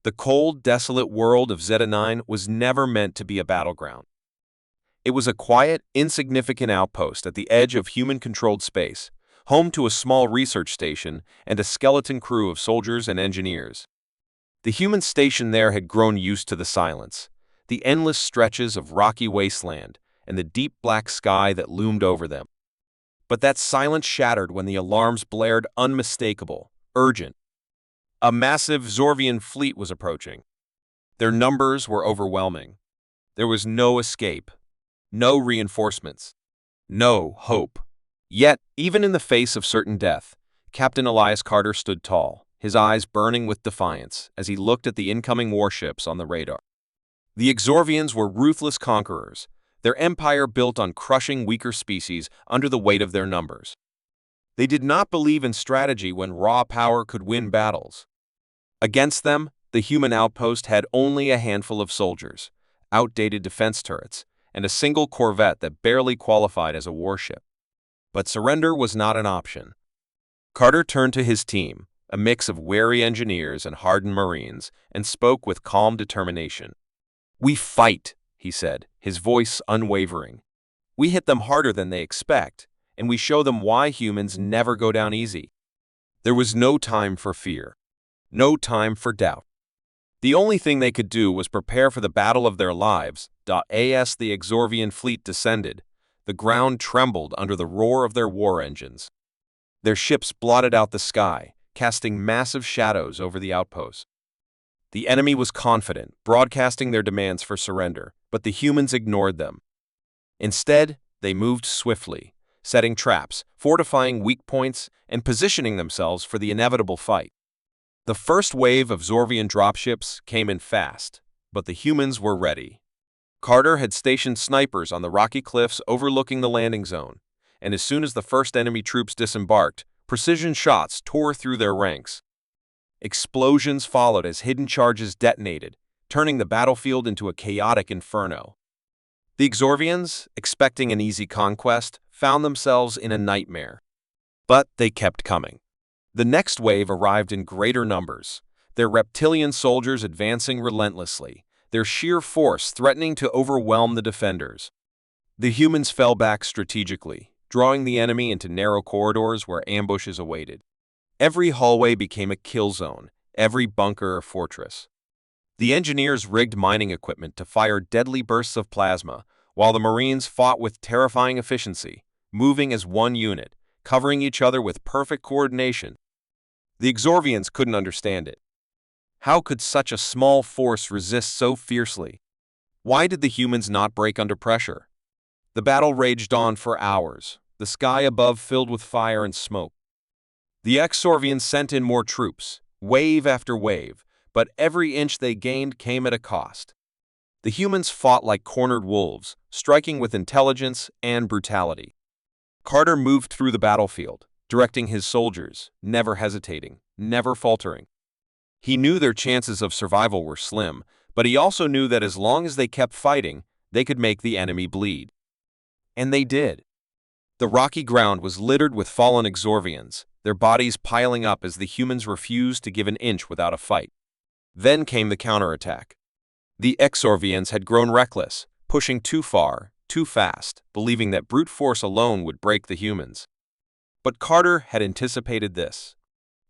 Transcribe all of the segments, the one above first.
The cold, desolate world of Zeta-9 was never meant to be a battleground. It was a quiet, insignificant outpost at the edge of human-controlled space, home to a small research station and a skeleton crew of soldiers and engineers. The human station there had grown used to the silence, the endless stretches of rocky wasteland, and the deep black sky that loomed over them. But that silence shattered when the alarms blared unmistakable, urgent. A massive Zorvian fleet was approaching. Their numbers were overwhelming. There was no escape, no reinforcements, no hope. Yet, even in the face of certain death, Captain Elias Carter stood tall, his eyes burning with defiance as he looked at the incoming warships on the radar. The Exorvians were ruthless conquerors, their empire built on crushing weaker species under the weight of their numbers. They did not believe in strategy when raw power could win battles. Against them, the human outpost had only a handful of soldiers, outdated defense turrets, and a single corvette that barely qualified as a warship. But surrender was not an option. Carter turned to his team, a mix of wary engineers and hardened Marines, and spoke with calm determination. "We fight," he said, his voice unwavering. "We hit them harder than they expect, and we show them why humans never go down easy." There was no time for fear, no time for doubt. The only thing they could do was prepare for the battle of their lives. As the Exorvian fleet descended, the ground trembled under the roar of their war engines. Their ships blotted out the sky, casting massive shadows over the outposts. The enemy was confident, broadcasting their demands for surrender, but the humans ignored them. Instead, they moved swiftly, setting traps, fortifying weak points, and positioning themselves for the inevitable fight. The first wave of Zorvian dropships came in fast, but the humans were ready. Carter had stationed snipers on the rocky cliffs overlooking the landing zone, and as soon as the first enemy troops disembarked, precision shots tore through their ranks. Explosions followed as hidden charges detonated, turning the battlefield into a chaotic inferno. The Exorvians, expecting an easy conquest, found themselves in a nightmare. But they kept coming. The next wave arrived in greater numbers, their reptilian soldiers advancing relentlessly, their sheer force threatening to overwhelm the defenders. The humans fell back strategically, drawing the enemy into narrow corridors where ambushes awaited. Every hallway became a kill zone, every bunker a fortress. The engineers rigged mining equipment to fire deadly bursts of plasma, while the Marines fought with terrifying efficiency, moving as one unit, covering each other with perfect coordination. The Exorvians couldn't understand it. How could such a small force resist so fiercely? Why did the humans not break under pressure? The battle raged on for hours, the sky above filled with fire and smoke. The Exorvians sent in more troops, wave after wave, but every inch they gained came at a cost. The humans fought like cornered wolves, striking with intelligence and brutality. Carter moved through the battlefield, directing his soldiers, never hesitating, never faltering. He knew their chances of survival were slim, but he also knew that as long as they kept fighting, they could make the enemy bleed. And they did. The rocky ground was littered with fallen Exorvians, their bodies piling up as the humans refused to give an inch without a fight. Then came the counterattack. The Exorvians had grown reckless, pushing too far, too fast, believing that brute force alone would break the humans. But Carter had anticipated this.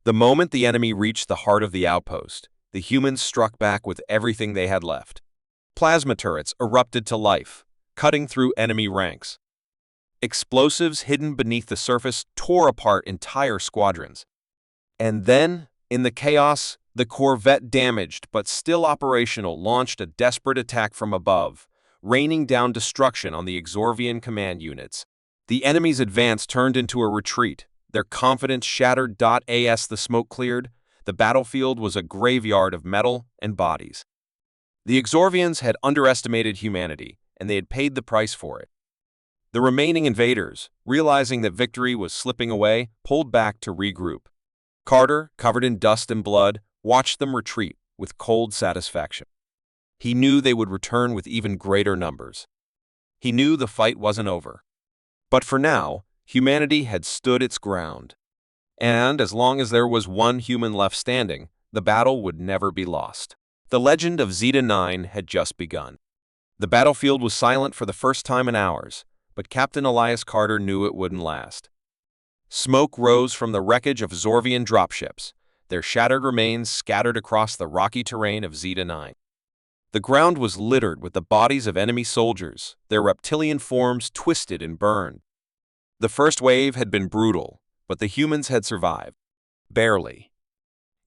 The moment the enemy reached the heart of the outpost, the humans struck back with everything they had left. Plasma turrets erupted to life, cutting through enemy ranks. Explosives hidden beneath the surface tore apart entire squadrons. And then, in the chaos, the corvette, damaged but still operational, launched a desperate attack from above, raining down destruction on the Exorvian command units. The enemy's advance turned into a retreat, their confidence shattered. As the smoke cleared, the battlefield was a graveyard of metal and bodies. The Exorvians had underestimated humanity, and they had paid the price for it. The remaining invaders, realizing that victory was slipping away, pulled back to regroup. Carter, covered in dust and blood, watched them retreat with cold satisfaction. He knew they would return with even greater numbers. He knew the fight wasn't over. But for now, humanity had stood its ground. And as long as there was one human left standing, the battle would never be lost. The legend of Zeta-9 had just begun. The battlefield was silent for the first time in hours, but Captain Elias Carter knew it wouldn't last. Smoke rose from the wreckage of Zorvian dropships, their shattered remains scattered across the rocky terrain of Zeta-9. The ground was littered with the bodies of enemy soldiers, their reptilian forms twisted and burned. The first wave had been brutal, but the humans had survived. Barely.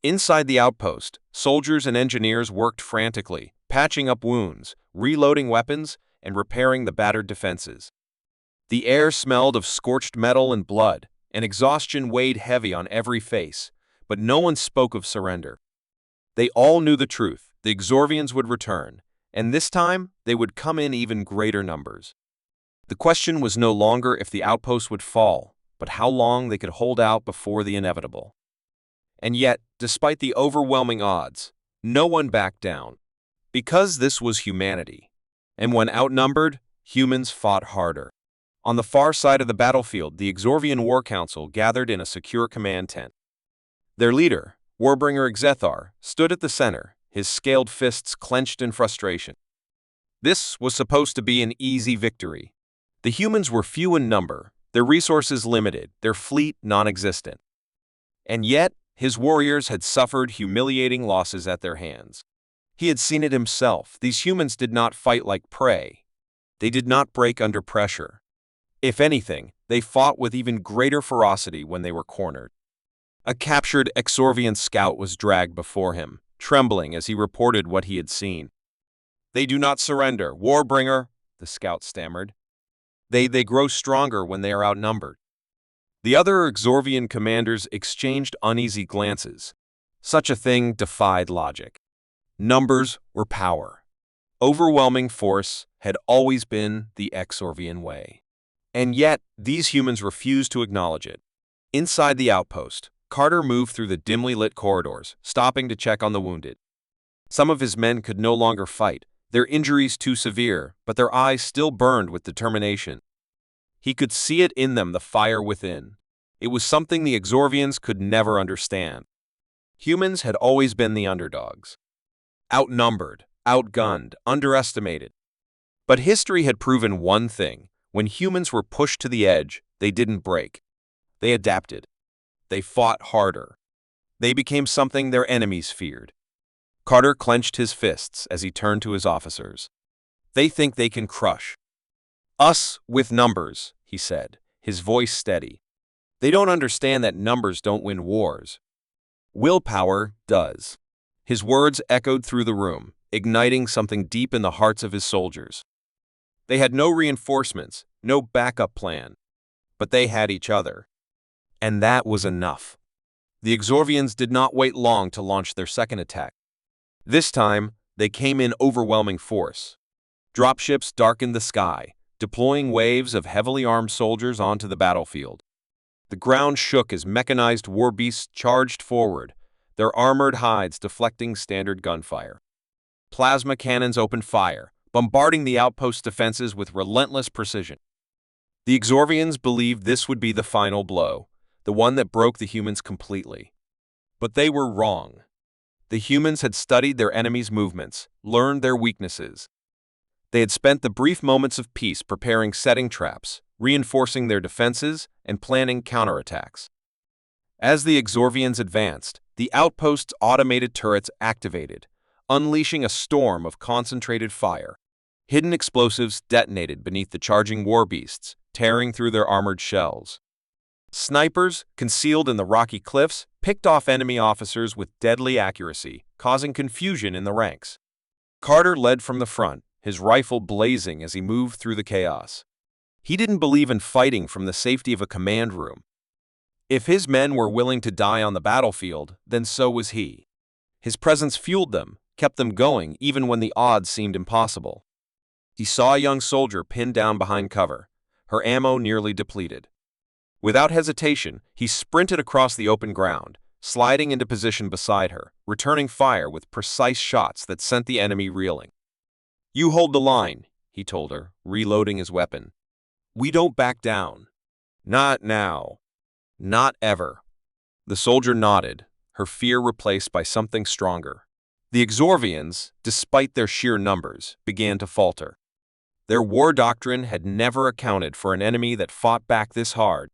Inside the outpost, soldiers and engineers worked frantically, patching up wounds, reloading weapons, and repairing the battered defenses. The air smelled of scorched metal and blood, and exhaustion weighed heavy on every face, but no one spoke of surrender. They all knew the truth. The Exorvians would return, and this time they would come in even greater numbers. The question was no longer if the outpost would fall, but how long they could hold out before the inevitable. And yet, despite the overwhelming odds, no one backed down. Because this was humanity. And when outnumbered, humans fought harder. On the far side of the battlefield, the Exorvian War Council gathered in a secure command tent. Their leader, Warbringer Xethar, stood at the center, his scaled fists clenched in frustration. This was supposed to be an easy victory. The humans were few in number, their resources limited, their fleet non-existent. And yet, his warriors had suffered humiliating losses at their hands. He had seen it himself. These humans did not fight like prey. They did not break under pressure. If anything, they fought with even greater ferocity when they were cornered. A captured Exorvian scout was dragged before him, trembling as he reported what he had seen. "They do not surrender, Warbringer," the scout stammered. They grow stronger when they are outnumbered." The other Exorvian commanders exchanged uneasy glances. Such a thing defied logic. Numbers were power. Overwhelming force had always been the Exorvian way. And yet, these humans refused to acknowledge it. Inside the outpost, Carter moved through the dimly lit corridors, stopping to check on the wounded. Some of his men could no longer fight, their injuries too severe, but their eyes still burned with determination. He could see it in them, the fire within. It was something the Exorvians could never understand. Humans had always been the underdogs. Outnumbered, outgunned, underestimated. But history had proven one thing. When humans were pushed to the edge, they didn't break. They adapted. They fought harder. They became something their enemies feared. Carter clenched his fists as he turned to his officers. "They think they can crush us with numbers," he said, his voice steady. "They don't understand that numbers don't win wars. Willpower does." His words echoed through the room, igniting something deep in the hearts of his soldiers. They had no reinforcements, no backup plan, but they had each other. And that was enough. The Exorvians did not wait long to launch their second attack. This time, they came in overwhelming force. Dropships darkened the sky, deploying waves of heavily armed soldiers onto the battlefield. The ground shook as mechanized war beasts charged forward, their armored hides deflecting standard gunfire. Plasma cannons opened fire, bombarding the outpost defenses with relentless precision. The Exorvians believed this would be the final blow, the one that broke the humans completely. But they were wrong. The humans had studied their enemies' movements, learned their weaknesses. They had spent the brief moments of peace preparing setting traps, reinforcing their defenses, and planning counterattacks. As the Exorvians advanced, the outpost's automated turrets activated, unleashing a storm of concentrated fire. Hidden explosives detonated beneath the charging war beasts, tearing through their armored shells. Snipers, concealed in the rocky cliffs, picked off enemy officers with deadly accuracy, causing confusion in the ranks. Carter led from the front, his rifle blazing as he moved through the chaos. He didn't believe in fighting from the safety of a command room. If his men were willing to die on the battlefield, then so was he. His presence fueled them, kept them going even when the odds seemed impossible. He saw a young soldier pinned down behind cover, her ammo nearly depleted. Without hesitation, he sprinted across the open ground, sliding into position beside her, returning fire with precise shots that sent the enemy reeling. "You hold the line," he told her, reloading his weapon. "We don't back down. Not now. Not ever." The soldier nodded, her fear replaced by something stronger. The Exorvians, despite their sheer numbers, began to falter. Their war doctrine had never accounted for an enemy that fought back this hard.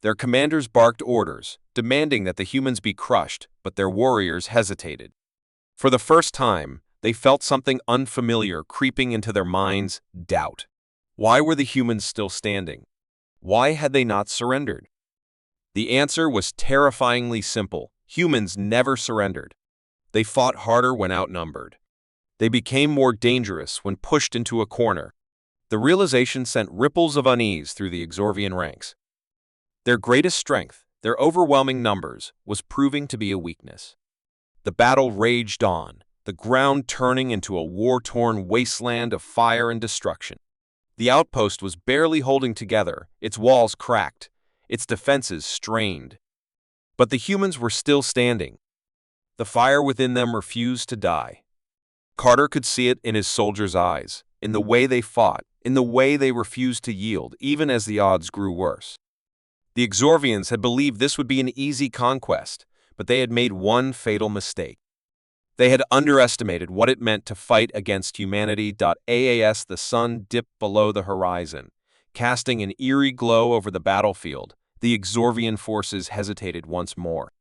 Their commanders barked orders, demanding that the humans be crushed, but their warriors hesitated. For the first time, they felt something unfamiliar creeping into their minds: doubt. Why were the humans still standing? Why had they not surrendered? The answer was terrifyingly simple. Humans never surrendered. They fought harder when outnumbered. They became more dangerous when pushed into a corner. The realization sent ripples of unease through the Exorvian ranks. Their greatest strength, their overwhelming numbers, was proving to be a weakness. The battle raged on, the ground turning into a war-torn wasteland of fire and destruction. The outpost was barely holding together, its walls cracked, its defenses strained. But the humans were still standing. The fire within them refused to die. Carter could see it in his soldiers' eyes, in the way they fought, in the way they refused to yield, even as the odds grew worse. The Exorvians had believed this would be an easy conquest, but they had made one fatal mistake. They had underestimated what it meant to fight against humanity. As the sun dipped below the horizon, casting an eerie glow over the battlefield, the Exorvian forces hesitated once more.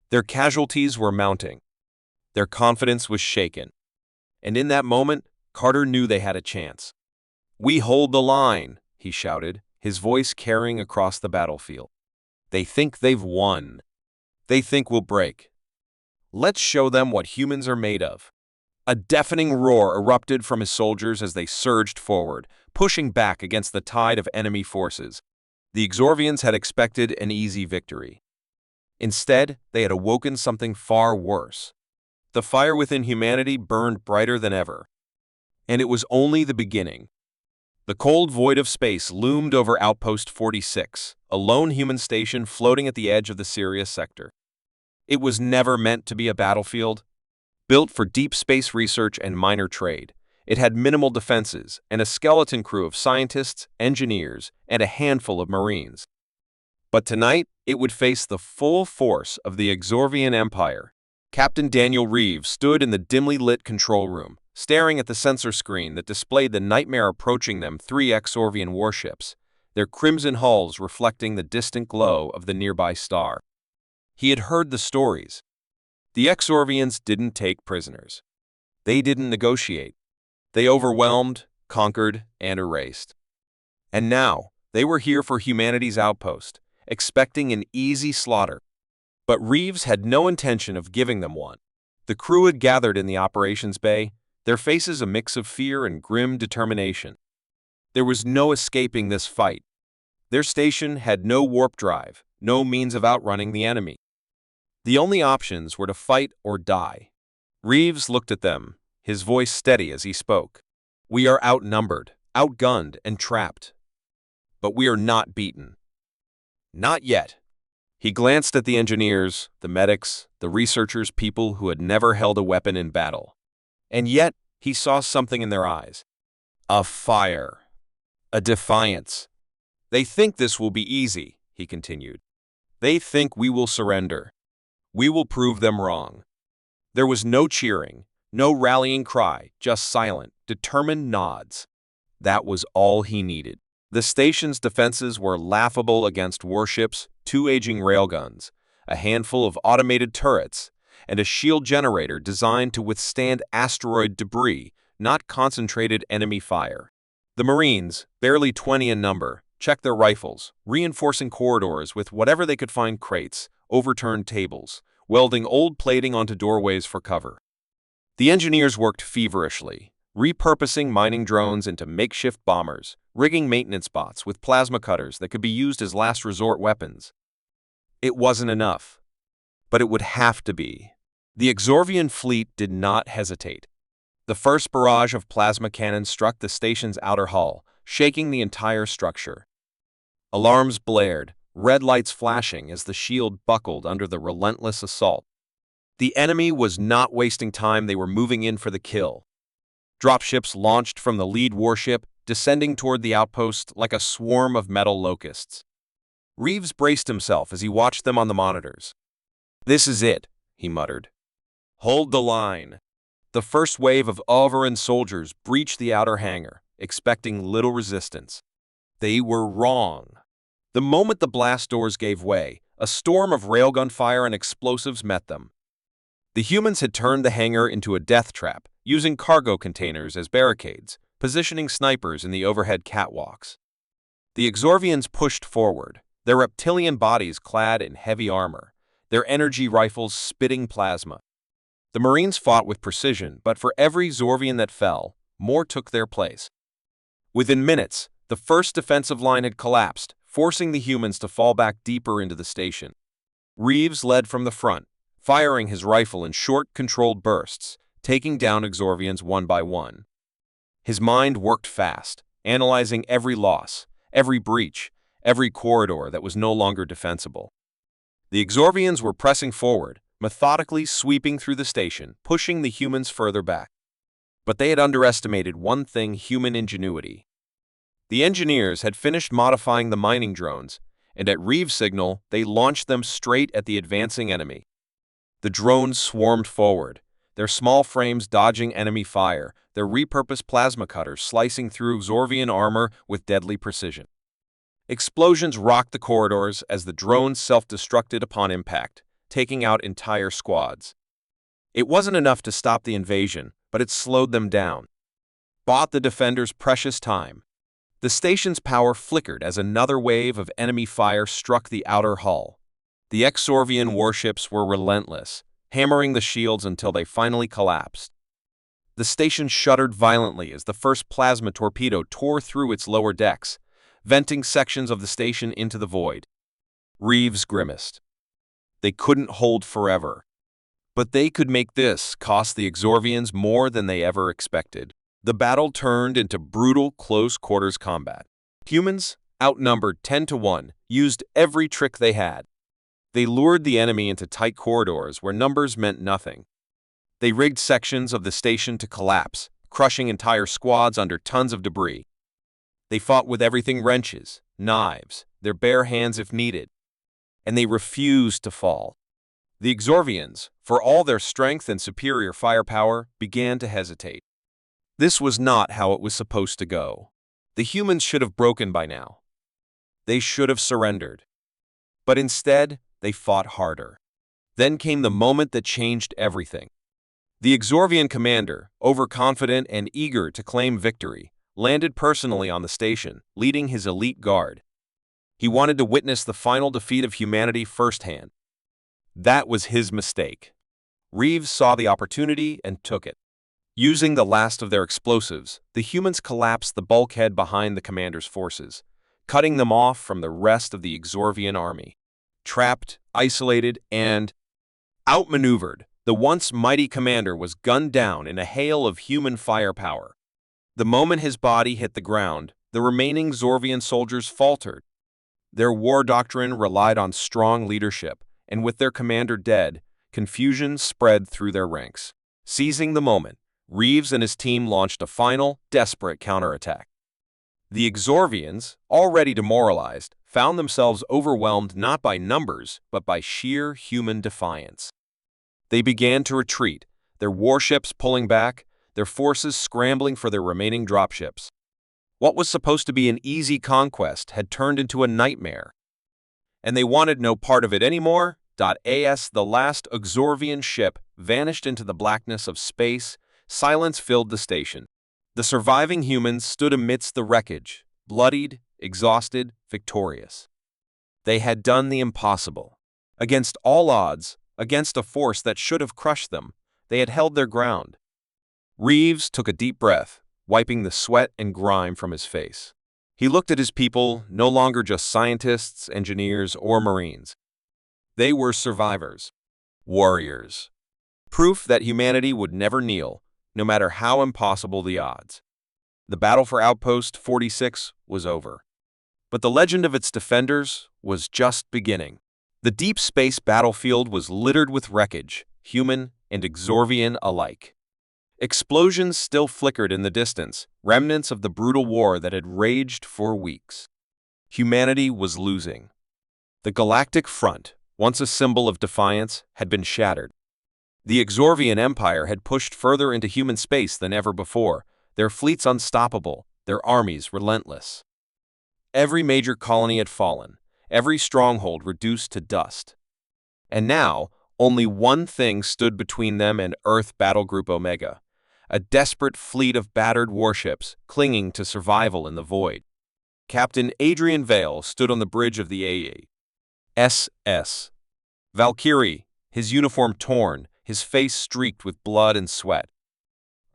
Their casualties were mounting. Their confidence was shaken. And in that moment, Carter knew they had a chance. "We hold the line," he shouted, his voice carrying across the battlefield. "They think they've won. They think we'll break. Let's show them what humans are made of." A deafening roar erupted from his soldiers as they surged forward, pushing back against the tide of enemy forces. The Exorvians had expected an easy victory. Instead, they had awoken something far worse. The fire within humanity burned brighter than ever. And it was only the beginning. The cold void of space loomed over Outpost 46, a lone human station floating at the edge of the Sirius sector. It was never meant to be a battlefield. Built for deep space research and minor trade, it had minimal defenses and a skeleton crew of scientists, engineers, and a handful of Marines. But tonight, it would face the full force of the Exorvian Empire. Captain Daniel Reeves stood in the dimly lit control room, staring at the sensor screen that displayed the nightmare approaching them: 3 Exorvian warships, their crimson hulls reflecting the distant glow of the nearby star. He had heard the stories. The Exorvians didn't take prisoners. They didn't negotiate. They overwhelmed, conquered, and erased. And now, they were here for humanity's outpost, expecting an easy slaughter. But Reeves had no intention of giving them one. The crew had gathered in the operations bay, their faces a mix of fear and grim determination. There was no escaping this fight. Their station had no warp drive, no means of outrunning the enemy. The only options were to fight or die. Reeves looked at them, his voice steady as he spoke. "We are outnumbered, outgunned, and trapped. But we are not beaten. Not yet." He glanced at the engineers, the medics, the researchers, people who had never held a weapon in battle. And yet, he saw something in their eyes. A fire. A defiance. "They think this will be easy," he continued. "They think we will surrender. We will prove them wrong." There was no cheering, no rallying cry, just silent, determined nods. That was all he needed. The station's defenses were laughable against warships, 2 aging railguns, a handful of automated turrets, and a shield generator designed to withstand asteroid debris, not concentrated enemy fire. The Marines, barely 20 in number, checked their rifles, reinforcing corridors with whatever they could find: crates, overturned tables, welding old plating onto doorways for cover. The engineers worked feverishly, repurposing mining drones into makeshift bombers, rigging maintenance bots with plasma cutters that could be used as last resort weapons. It wasn't enough, but it would have to be. The Exorvian fleet did not hesitate. The first barrage of plasma cannons struck the station's outer hull, shaking the entire structure. Alarms blared, red lights flashing as the shield buckled under the relentless assault. The enemy was not wasting time; they were moving in for the kill. Dropships launched from the lead warship, descending toward the outpost like a swarm of metal locusts. Reeves braced himself as he watched them on the monitors. "This is it," he muttered. Hold the line. The first wave of Overrun soldiers breached the outer hangar, expecting little resistance. They were wrong. The moment the blast doors gave way, a storm of railgun fire and explosives met them. The humans had turned the hangar into a death trap, using cargo containers as barricades, positioning snipers in the overhead catwalks. The Exorvians pushed forward, their reptilian bodies clad in heavy armor, their energy rifles spitting plasma. The Marines fought with precision, but for every Zorvian that fell, more took their place. Within minutes, the first defensive line had collapsed, forcing the humans to fall back deeper into the station. Reeves led from the front, firing his rifle in short, controlled bursts, taking down Exorvians one by one. His mind worked fast, analyzing every loss, every breach, every corridor that was no longer defensible. The Exorvians were pressing forward, methodically sweeping through the station, pushing the humans further back. But they had underestimated one thing: human ingenuity. The engineers had finished modifying the mining drones, and at Reeves' signal, they launched them straight at the advancing enemy. The drones swarmed forward, their small frames dodging enemy fire, their repurposed plasma cutters slicing through Zorvian armor with deadly precision. Explosions rocked the corridors as the drones self-destructed upon impact, taking out entire squads. It wasn't enough to stop the invasion, but it slowed them down. Bought the defenders precious time. The station's power flickered as another wave of enemy fire struck the outer hull. The Exorvian warships were relentless, hammering the shields until they finally collapsed. The station shuddered violently as the first plasma torpedo tore through its lower decks, venting sections of the station into the void. Reeves grimaced. They couldn't hold forever. But they could make this cost the Exorvians more than they ever expected. The battle turned into brutal close-quarters combat. Humans, outnumbered 10-1, used every trick they had. They lured the enemy into tight corridors where numbers meant nothing. They rigged sections of the station to collapse, crushing entire squads under tons of debris. They fought with everything: wrenches, knives, their bare hands if needed. And they refused to fall. The Exorvians, for all their strength and superior firepower, began to hesitate. This was not how it was supposed to go. The humans should have broken by now. They should have surrendered. But instead, they fought harder. Then came the moment that changed everything. The Exorvian commander, overconfident and eager to claim victory, landed personally on the station, leading his elite guard. He wanted to witness the final defeat of humanity firsthand. That was his mistake. Reeves saw the opportunity and took it. Using the last of their explosives, the humans collapsed the bulkhead behind the commander's forces, cutting them off from the rest of the Exorvian army. Trapped, isolated, and outmaneuvered, the once mighty commander was gunned down in a hail of human firepower. The moment his body hit the ground, the remaining Zorvian soldiers faltered. Their war doctrine relied on strong leadership, and with their commander dead, confusion spread through their ranks. Seizing the moment, Reeves and his team launched a final, desperate counterattack. The Exorvians, already demoralized, found themselves overwhelmed not by numbers, but by sheer human defiance. They began to retreat, their warships pulling back, their forces scrambling for their remaining dropships. What was supposed to be an easy conquest had turned into a nightmare. And they wanted no part of it anymore. As the last Exorvian ship vanished into the blackness of space, silence filled the station. The surviving humans stood amidst the wreckage, bloodied, exhausted, victorious. They had done the impossible. Against all odds, against a force that should have crushed them, they had held their ground. Reeves took a deep breath, wiping the sweat and grime from his face. He looked at his people, no longer just scientists, engineers, or Marines. They were survivors, warriors. Proof that humanity would never kneel, no matter how impossible the odds. The battle for Outpost 46 was over. But the legend of its defenders was just beginning. The deep space battlefield was littered with wreckage, human and Exorvian alike. Explosions still flickered in the distance, remnants of the brutal war that had raged for weeks. Humanity was losing. The galactic front, once a symbol of defiance, had been shattered. The Exorvian Empire had pushed further into human space than ever before, their fleets unstoppable, their armies relentless. Every major colony had fallen, every stronghold reduced to dust. And now, only one thing stood between them and Earth Battle Group Omega, a desperate fleet of battered warships clinging to survival in the void. Captain Adrian Vale stood on the bridge of the SS Valkyrie, his uniform torn, his face streaked with blood and sweat.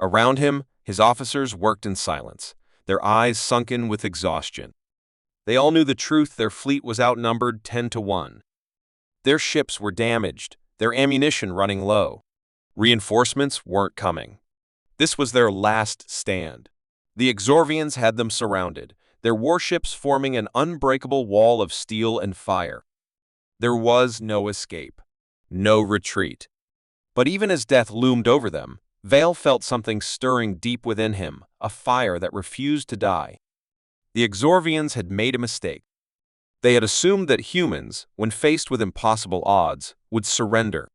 Around him, his officers worked in silence, their eyes sunken with exhaustion. They all knew the truth: their fleet was outnumbered 10-1. Their ships were damaged, their ammunition running low. Reinforcements weren't coming. This was their last stand. The Exorvians had them surrounded, their warships forming an unbreakable wall of steel and fire. There was no escape, no retreat. But even as death loomed over them, Vale felt something stirring deep within him, a fire that refused to die. The Exorvians had made a mistake. They had assumed that humans, when faced with impossible odds, would surrender,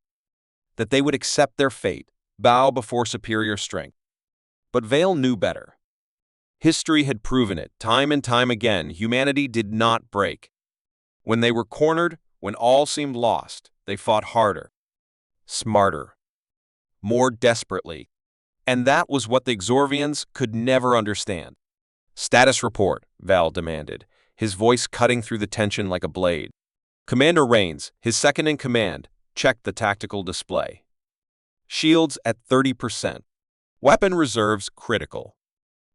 that they would accept their fate, bow before superior strength. But Vale knew better. History had proven it, time and time again: humanity did not break. When they were cornered, when all seemed lost, they fought harder, smarter, more desperately. And that was what the Exorvians could never understand. "Status report," Val demanded, his voice cutting through the tension like a blade. Commander Rains, his second-in-command, checked the tactical display. Shields at 30%. Weapon reserves critical.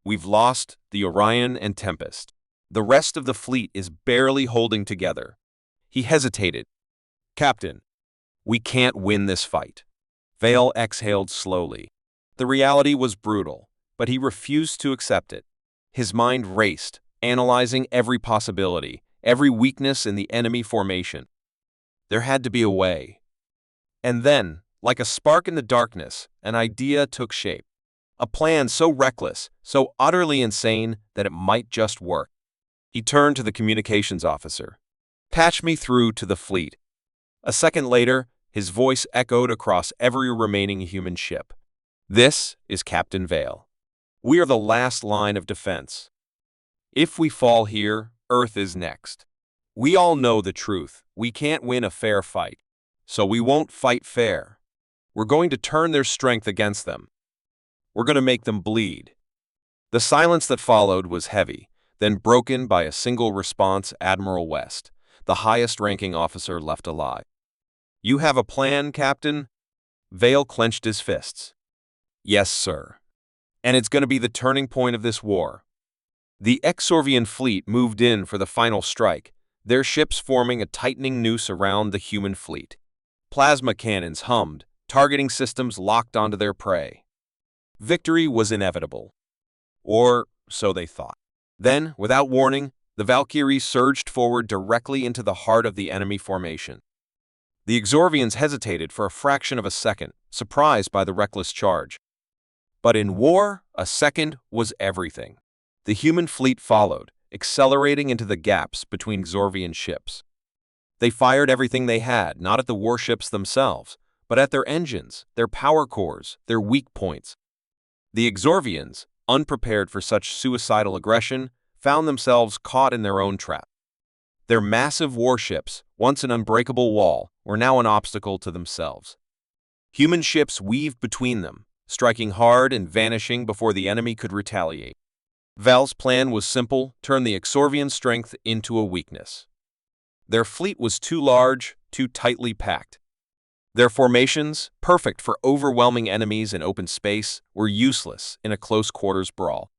We've lost the Orion and Tempest. The rest of the fleet is barely holding together. He hesitated. "Captain, we can't win this fight." Vale exhaled slowly. The reality was brutal, but he refused to accept it. His mind raced, analyzing every possibility, every weakness in the enemy formation. There had to be a way. And then, like a spark in the darkness, an idea took shape. A plan so reckless, so utterly insane that it might just work. He turned to the communications officer. "Patch me through to the fleet." A second later, his voice echoed across every remaining human ship. "This is Captain Vale. We are the last line of defense. If we fall here, Earth is next. We all know the truth. We can't win a fair fight. So we won't fight fair. We're going to turn their strength against them. We're going to make them bleed." The silence that followed was heavy, then broken by a single response: Admiral West, the highest-ranking officer left alive. "You have a plan, Captain?" Vale clenched his fists. "Yes, sir. And it's going to be the turning point of this war." The Exorvian fleet moved in for the final strike, their ships forming a tightening noose around the human fleet. Plasma cannons hummed, targeting systems locked onto their prey. Victory was inevitable. Or so they thought. Then, without warning, the Valkyrie surged forward directly into the heart of the enemy formation. The Exorvians hesitated for a fraction of a second, surprised by the reckless charge. But in war, a second was everything. The human fleet followed, accelerating into the gaps between Exorvian ships. They fired everything they had, not at the warships themselves, but at their engines, their power cores, their weak points. The Exorvians, unprepared for such suicidal aggression, found themselves caught in their own trap. Their massive warships, once an unbreakable wall, were now an obstacle to themselves. Human ships weaved between them, striking hard and vanishing before the enemy could retaliate. Val's plan was simple: turn the Exorvian strength into a weakness. Their fleet was too large, too tightly packed. Their formations, perfect for overwhelming enemies in open space, were useless in a close-quarters brawl.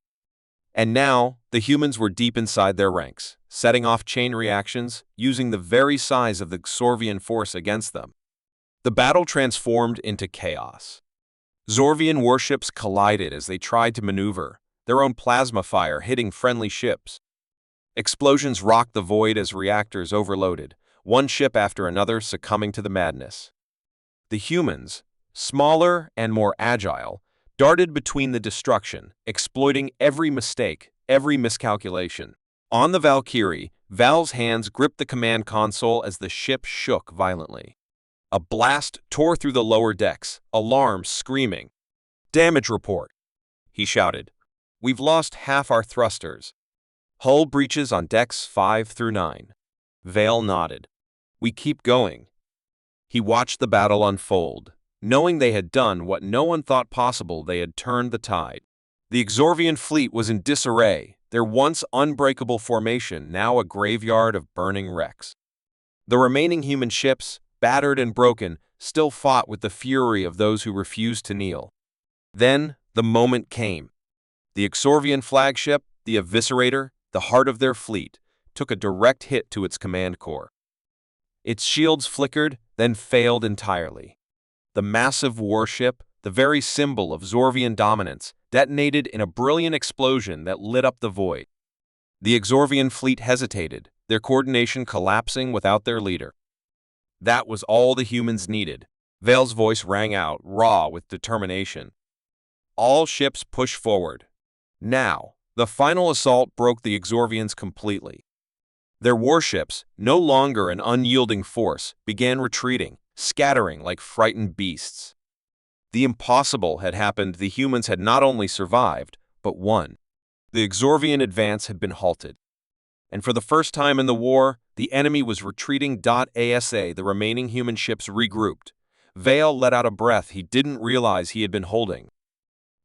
And now, the humans were deep inside their ranks, setting off chain reactions, using the very size of the Exorvian force against them. The battle transformed into chaos. Exorvian warships collided as they tried to maneuver, their own plasma fire hitting friendly ships. Explosions rocked the void as reactors overloaded, one ship after another succumbing to the madness. The humans, smaller and more agile, darted between the destruction, exploiting every mistake, every miscalculation. On the Valkyrie, Val's hands gripped the command console as the ship shook violently. A blast tore through the lower decks, alarms screaming. "Damage report," he shouted. "We've lost half our thrusters. Hull breaches on decks 5 through 9. Vale nodded. "We keep going." He watched the battle unfold. Knowing they had done what no one thought possible, they had turned the tide. The Exorvian fleet was in disarray, their once unbreakable formation now a graveyard of burning wrecks. The remaining human ships, battered and broken, still fought with the fury of those who refused to kneel. Then the moment came. The Exorvian flagship, the Eviscerator, the heart of their fleet, took a direct hit to its command core. Its shields flickered, then failed entirely. The massive warship, the very symbol of Zorvian dominance, detonated in a brilliant explosion that lit up the void. The Exorvian fleet hesitated, their coordination collapsing without their leader. That was all the humans needed. Vale's voice rang out, raw with determination. All ships push forward. Now, the final assault broke the Exorvians completely. Their warships, no longer an unyielding force, began retreating, scattering like frightened beasts. The impossible had happened. The humans had not only survived, but won. The Exorvian advance had been halted. And for the first time in the war, the enemy was retreating. ASA, the remaining human ships regrouped. Vale let out a breath he didn't realize he had been holding.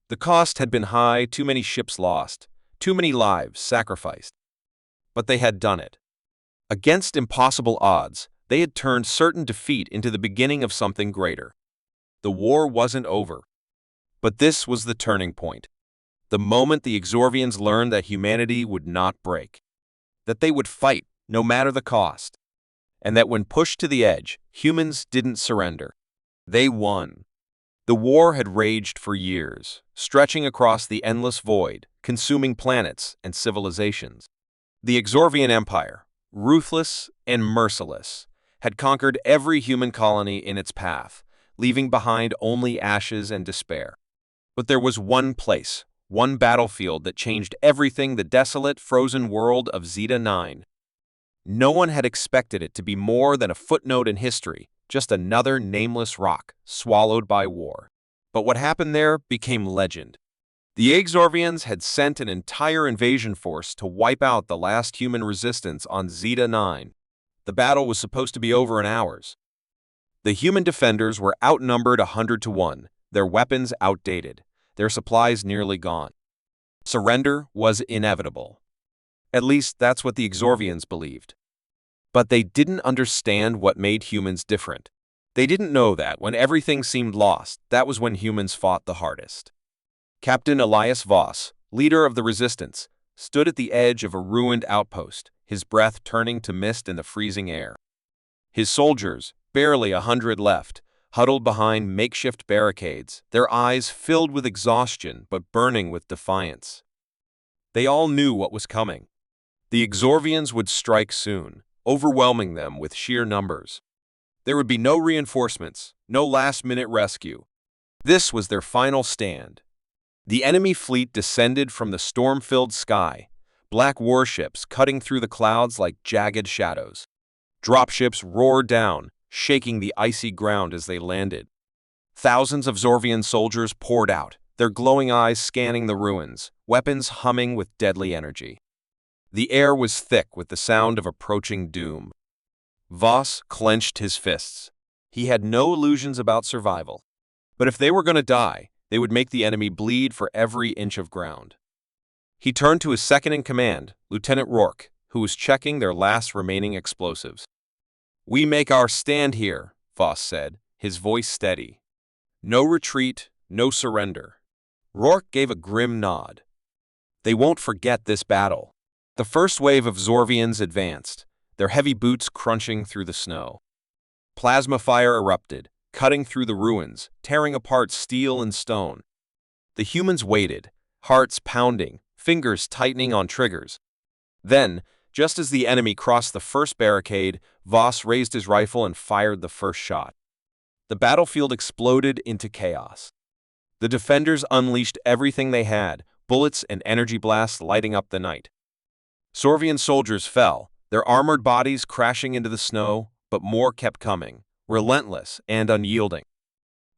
The cost had been high, too many ships lost, too many lives sacrificed. But they had done it. Against impossible odds, they had turned certain defeat into the beginning of something greater. The war wasn't over. But this was the turning point. The moment the Exorvians learned that humanity would not break. That they would fight, no matter the cost. And that when pushed to the edge, humans didn't surrender. They won. The war had raged for years, stretching across the endless void, consuming planets and civilizations. The Exorvian Empire, ruthless and merciless, had conquered every human colony in its path, leaving behind only ashes and despair. But there was one place, one battlefield that changed everything: the desolate, frozen world of Zeta-9. No one had expected it to be more than a footnote in history, just another nameless rock, swallowed by war. But what happened there became legend. The Exorvians had sent an entire invasion force to wipe out the last human resistance on Zeta-9. The battle was supposed to be over in hours. The human defenders were outnumbered 100 to 1, their weapons outdated, their supplies nearly gone. Surrender was inevitable. At least that's what the Exorvians believed. But they didn't understand what made humans different. They didn't know that when everything seemed lost, that was when humans fought the hardest. Captain Elias Voss, leader of the resistance, stood at the edge of a ruined outpost, his breath turning to mist in the freezing air. His soldiers, barely 100 left, huddled behind makeshift barricades, their eyes filled with exhaustion but burning with defiance. They all knew what was coming. The Exorvians would strike soon, overwhelming them with sheer numbers. There would be no reinforcements, no last-minute rescue. This was their final stand. The enemy fleet descended from the storm-filled sky, black warships cutting through the clouds like jagged shadows. Dropships roared down, shaking the icy ground as they landed. Thousands of Zorvian soldiers poured out, their glowing eyes scanning the ruins, weapons humming with deadly energy. The air was thick with the sound of approaching doom. Voss clenched his fists. He had no illusions about survival. But if they were going to die, they would make the enemy bleed for every inch of ground. He turned to his second-in-command, Lieutenant Rourke, who was checking their last remaining explosives. "We make our stand here," Voss said, his voice steady. "No retreat, no surrender." Rourke gave a grim nod. They won't forget this battle. The first wave of Zorvians advanced, their heavy boots crunching through the snow. Plasma fire erupted, cutting through the ruins, tearing apart steel and stone. The humans waited, hearts pounding, fingers tightening on triggers. Then, just as the enemy crossed the first barricade, Voss raised his rifle and fired the first shot. The battlefield exploded into chaos. The defenders unleashed everything they had, bullets and energy blasts lighting up the night. Zorvian soldiers fell, their armored bodies crashing into the snow, but more kept coming, relentless and unyielding.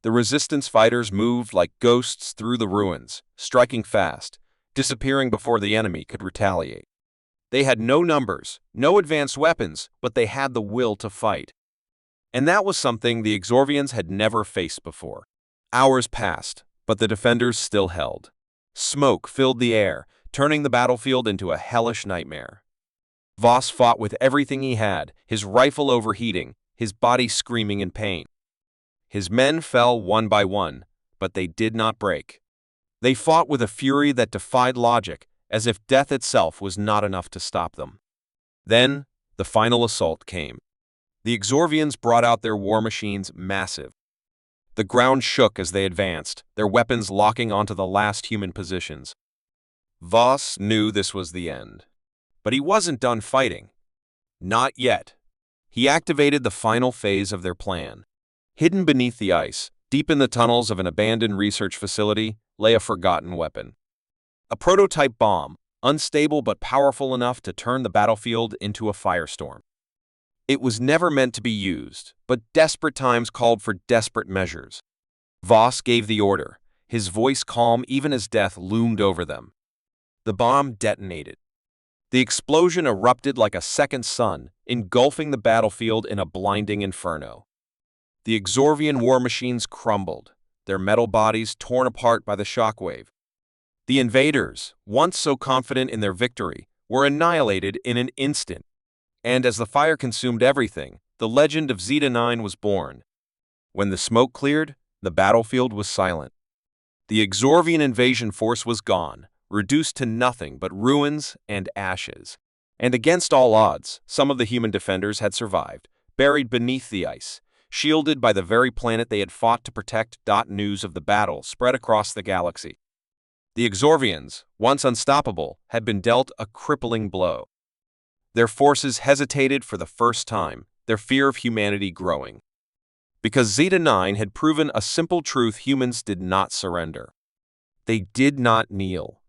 The resistance fighters moved like ghosts through the ruins, striking fast, disappearing before the enemy could retaliate. They had no numbers, no advanced weapons, but they had the will to fight. And that was something the Exorvians had never faced before. Hours passed, but the defenders still held. Smoke filled the air, turning the battlefield into a hellish nightmare. Voss fought with everything he had, his rifle overheating, his body screaming in pain. His men fell one by one, but they did not break. They fought with a fury that defied logic, as if death itself was not enough to stop them. Then, the final assault came. The Exorvians brought out their war machines massive. The ground shook as they advanced, their weapons locking onto the last human positions. Voss knew this was the end. But he wasn't done fighting. Not yet. He activated the final phase of their plan. Hidden beneath the ice, deep in the tunnels of an abandoned research facility, lay a forgotten weapon. A prototype bomb, unstable but powerful enough to turn the battlefield into a firestorm. It was never meant to be used, but desperate times called for desperate measures. Voss gave the order, his voice calm even as death loomed over them. The bomb detonated. The explosion erupted like a second sun, engulfing the battlefield in a blinding inferno. The Exorvian war machines crumbled, their metal bodies torn apart by the shockwave. The invaders, once so confident in their victory, were annihilated in an instant. And as the fire consumed everything, the legend of Zeta-9 was born. When the smoke cleared, the battlefield was silent. The Exorvian invasion force was gone, reduced to nothing but ruins and ashes. And against all odds, some of the human defenders had survived, buried beneath the ice, shielded by the very planet they had fought to protect. News of the battle spread across the galaxy. The Exorvians, once unstoppable, had been dealt a crippling blow. Their forces hesitated for the first time, their fear of humanity growing. Because Zeta-9 had proven a simple truth: humans did not surrender. They did not kneel.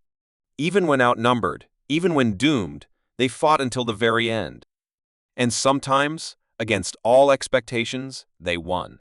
Even when outnumbered, even when doomed, they fought until the very end. And sometimes, against all expectations, they won.